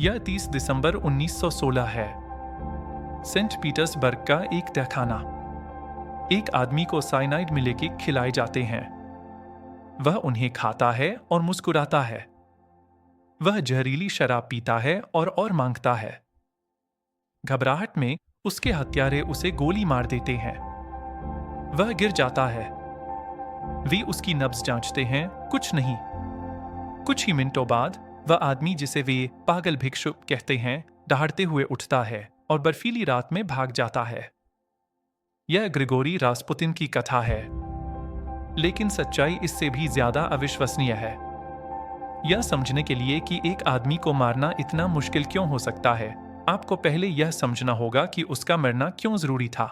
यह 30 दिसंबर 1916 है। Saint Petersburg का एक तहखाना। एक आदमी को साइनाइड मिले केक खिलाए जाते हैं। वह उन्हें खाता है और मुस्कुराता है। वह जहरीली शराब पीता है और मांगता है। घबराहट में उसके हत्यारे उसे गोली मार देते हैं। वह गिर जाता है। वे उसकी नब्ज जांचते हैं, कुछ नहीं। कुछ ही मिनटों बाद वह आदमी, जिसे वे पागल भिक्षु कहते हैं, दहाड़ते हुए उठता है और बर्फीली रात में भाग जाता है। यह ग्रिगोरी रास्पुतिन की कथा है, लेकिन सच्चाई इससे भी ज्यादा अविश्वसनीय है। यह समझने के लिए कि एक आदमी को मारना इतना मुश्किल क्यों हो सकता है, आपको पहले यह समझना होगा कि उसका मरना क्यों जरूरी था।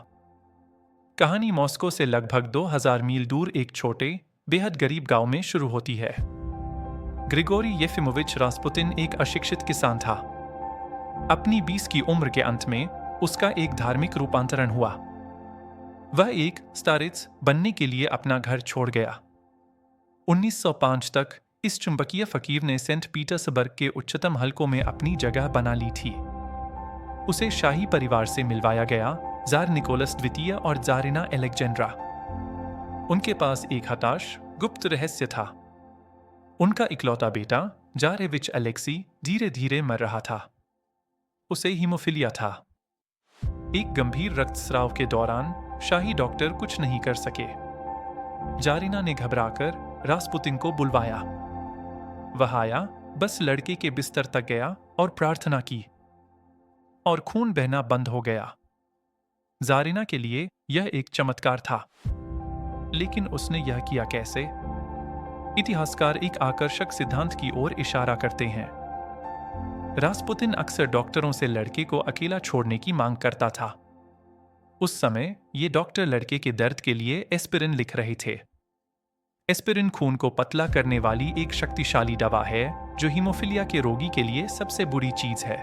कहानी मॉस्को से लगभग 2000 मील दूर एक छोटे, बेहद गरीब गांव में शुरू होती है। ग्रिगोरी येफिमोविच रास्पुतिन एक अशिक्षित किसान था। अपनी 20 की उम्र के अंत में उसका एक धार्मिक रूपांतरण हुआ। वह एक स्तारित्स बनने के लिए अपना घर छोड़ गया। 1905 तक इस चुंबकीय फकीर ने सेंट पीटर्सबर्ग के उच्चतम हलकों में अपनी जगह बना ली थी। उसे शाही परिवार से मिलवाया गया, जार निकोलस द्वितीय और जारिना एलेक्जेंड्रा। उनके पास एक हताश, गुप्त रहस्य था। उनका इकलौता बेटा जारेविच अलेक्सी धीरे धीरे मर रहा था। उसे हीमोफीलिया था। एक गंभीर रक्तस्राव के दौरान शाही डॉक्टर कुछ नहीं कर सके। जारिना ने घबराकर रास्पुतिन को बुलवाया। वह आया, बस लड़के के बिस्तर तक गया और प्रार्थना की, और खून बहना बंद हो गया। जारिना के लिए यह एक चमत्कार था, लेकिन उसने यह किया कैसे? इतिहासकार एक आकर्षक सिद्धांत की ओर इशारा करते हैं। रास्पुतिन अक्सर डॉक्टरों से लड़के को अकेला छोड़ने की मांग करता था। उस समय ये डॉक्टर लड़के के दर्द के लिए एस्पिरिन लिख रहे थे। एस्पिरिन खून को पतला करने वाली एक शक्तिशाली दवा है, जो हीमोफीलिया के रोगी के लिए सबसे बुरी चीज है।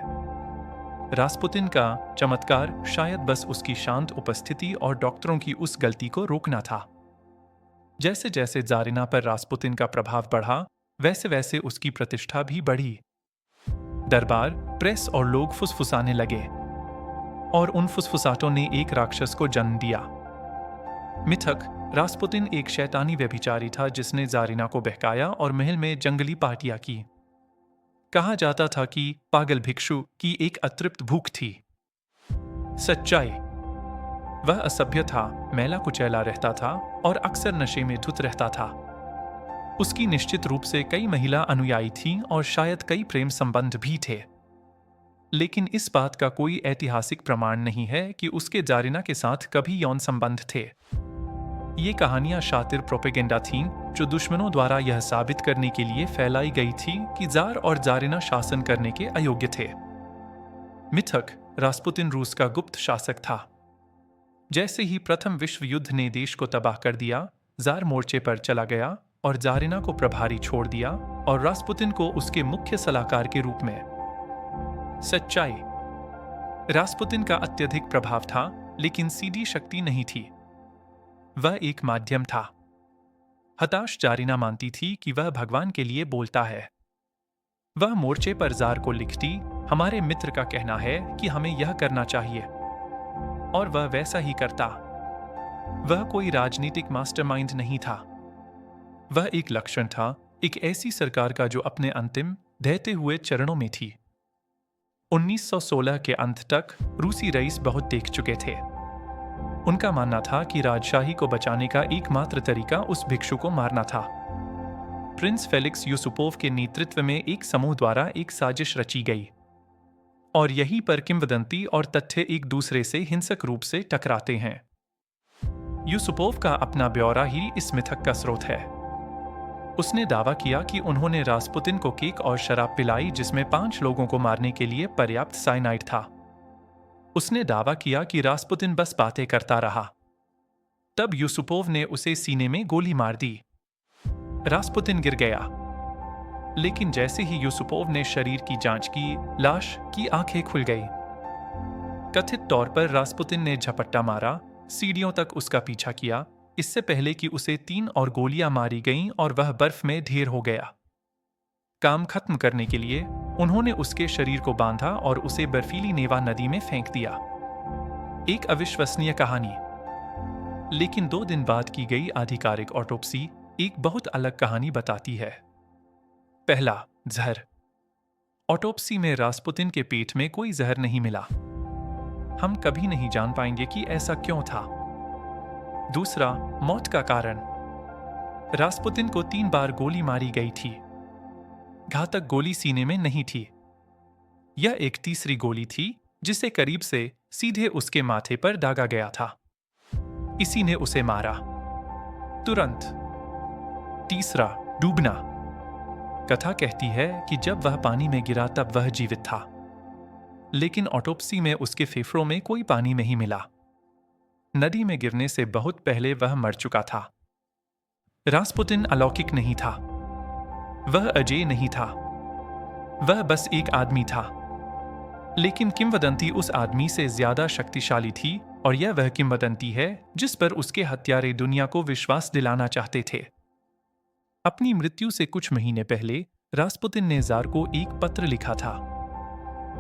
रास्पुतिन का चमत्कार शायद बस उसकी शांत उपस्थिति और डॉक्टरों की उस गलती को रोकना था। जैसे जैसे जारिना पर रास्पुतिन का प्रभाव बढ़ा, वैसे वैसे उसकी प्रतिष्ठा भी बढ़ी। दरबार, प्रेस और लोग फुसफुसाने लगे, और उन फुसफुसाटों ने एक राक्षस को जन्म दिया। मिथक, रास्पुतिन एक शैतानी व्यभिचारी था जिसने जारिना को बहकाया और महल में जंगली पार्टियां की। कहा जाता था कि पागल भिक्षु की एक अतृप्त भूख थी। सच्चाई, वह असभ्य था, मैला कुचैला रहता था और अक्सर नशे में धुत रहता था। उसकी निश्चित रूप से कई महिला अनुयायी थीं और शायद कई प्रेम संबंध भी थे। लेकिन इस बात का कोई ऐतिहासिक प्रमाण नहीं है कि उसके जारिना के साथ कभी यौन संबंध थे। ये कहानियां शातिर प्रोपेगेंडा थीं, जो दुश्मनों द्वारा यह साबित करने के लिए फैलाई गई थी कि जार और जारिना शासन करने के अयोग्य थे। मिथक, रास्पुतिन रूस का गुप्त शासक था। जैसे ही प्रथम विश्व युद्ध ने देश को तबाह कर दिया, जार मोर्चे पर चला गया और जारिना को प्रभारी छोड़ दिया और रास्पुतिन को उसके मुख्य सलाहकार के रूप में। सच्चाई, रास्पुतिन का अत्यधिक प्रभाव था, लेकिन सीधी शक्ति नहीं थी। वह एक माध्यम था। हताश जारिना मानती थी कि वह भगवान के लिए बोलता है। वह मोर्चे पर जार को लिखती, हमारे मित्र का कहना है कि हमें यह करना चाहिए, और वह वैसा ही करता। वह कोई राजनीतिक मास्टरमाइंड नहीं था। वह एक लक्षण था, एक ऐसी सरकार का जो अपने अंतिम, ढहते हुए चरणों में थी। 1916 के अंत तक रूसी रईस बहुत देख चुके थे। उनका मानना था कि राजशाही को बचाने का एकमात्र तरीका उस भिक्षु को मारना था। प्रिंस फेलिक्स यूसुपोव के नेतृत्व में एक समूह द्वारा एक साजिश रची गई, और यहीं पर किंवदंती और तथ्य एक दूसरे से हिंसक रूप से टकराते हैं। यूसुपोव का अपना ब्यौरा ही इस मिथक का स्रोत है। उसने दावा किया कि उन्होंने रास्पुतिन को केक और शराब पिलाई जिसमें 5 लोगों को मारने के लिए पर्याप्त साइनाइड था। उसने दावा किया कि रास्पुतिन बस बातें करता रहा। तब यूसुपोव ने उसे सीने में गोली मार दी। रास्पुतिन गिर गया, लेकिन जैसे ही यूसुपोव ने शरीर की जांच की, लाश की आंखें खुल गई। कथित तौर पर रास्पुतिन ने झपट्टा मारा, सीढ़ियों तक उसका पीछा किया, इससे पहले कि उसे 3 और गोलियां मारी गईं और वह बर्फ में ढेर हो गया। काम खत्म करने के लिए उन्होंने उसके शरीर को बांधा और उसे बर्फीली नेवा नदी में फेंक दिया। एक अविश्वसनीय कहानी। लेकिन 2 दिन बाद की गई आधिकारिक ऑटोप्सी एक बहुत अलग कहानी बताती है। पहला, जहर। ऑटोप्सी में रास्पुतिन के पेट में कोई जहर नहीं मिला। हम कभी नहीं जान पाएंगे कि ऐसा क्यों था। दूसरा, मौत का कारण। रास्पुतिन को 3 बार गोली मारी गई थी। घातक गोली सीने में नहीं थी। यह एक तीसरी गोली थी जिसे करीब से सीधे उसके माथे पर दागा गया था। इसी ने उसे मारा तुरंत। तीसरा, डूबना। कथा कहती है कि जब वह पानी में गिरा तब वह जीवित था, लेकिन ऑटोप्सी में उसके फेफड़ों में कोई पानी नहीं मिला। नदी में गिरने से बहुत पहले वह मर चुका था। रास्पुतिन अलौकिक नहीं था। वह अजेय नहीं था। वह बस एक आदमी था। लेकिन किंवदंती उस आदमी से ज्यादा शक्तिशाली थी, और यह वह किंवदंती है जिस पर उसके हत्यारे दुनिया को विश्वास दिलाना चाहते थे। अपनी मृत्यु से कुछ महीने पहले रास्पुतिन ने जार को एक पत्र लिखा था।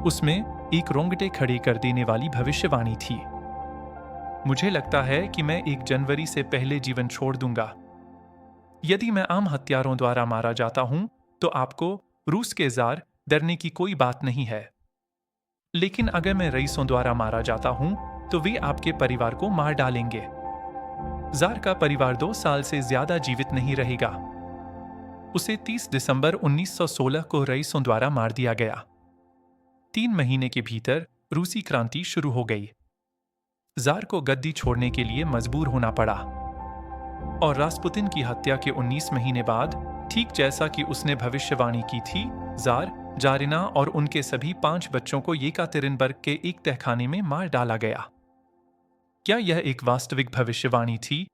उसमें एक रोंगटे खड़े कर देने वाली भविष्यवाणी थी। मुझे लगता है कि मैं 1 जनवरी से पहले जीवन छोड़ दूंगा। यदि मैं आम हत्यारों द्वारा मारा जाता हूं तो आपको, रूस के जार, डरने की कोई बात नहीं है। लेकिन अगर मैं रईसों द्वारा मारा जाता हूं तो वे आपके परिवार को मार डालेंगे। जार का परिवार 2 साल से ज्यादा जीवित नहीं रहेगा। उसे 30 दिसंबर 1916 को रईसों द्वारा मार दिया गया। 3 महीने के भीतर रूसी क्रांति शुरू हो गई। जार को गद्दी छोड़ने के लिए मजबूर होना पड़ा, और रास्पुतिन की हत्या के 19 महीने बाद, ठीक जैसा कि उसने भविष्यवाणी की थी, जार, जारिना और उनके सभी 5 बच्चों को येकातेरिनबर्ग के एक तहखाने में मार डाला गया। क्या यह एक वास्तविक भविष्यवाणी थी,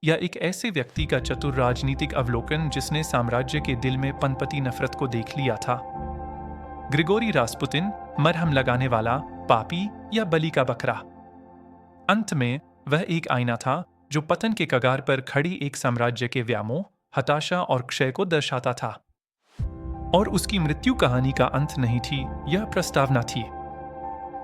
या एक ऐसे व्यक्ति का चतुर राजनीतिक अवलोकन जिसने साम्राज्य के दिल में पनपती नफरत को देख लिया था? ग्रिगोरी रास्पुतिन मरहम लगाने वाला, पापी या बलि का बकरा? अंत में वह एक आईना था जो पतन के कगार पर खड़ी एक साम्राज्य के व्यामोह, हताशा और क्षय को दर्शाता था। और उसकी मृत्यु कहानी का अंत नहीं थी, यह प्रस्तावना थी।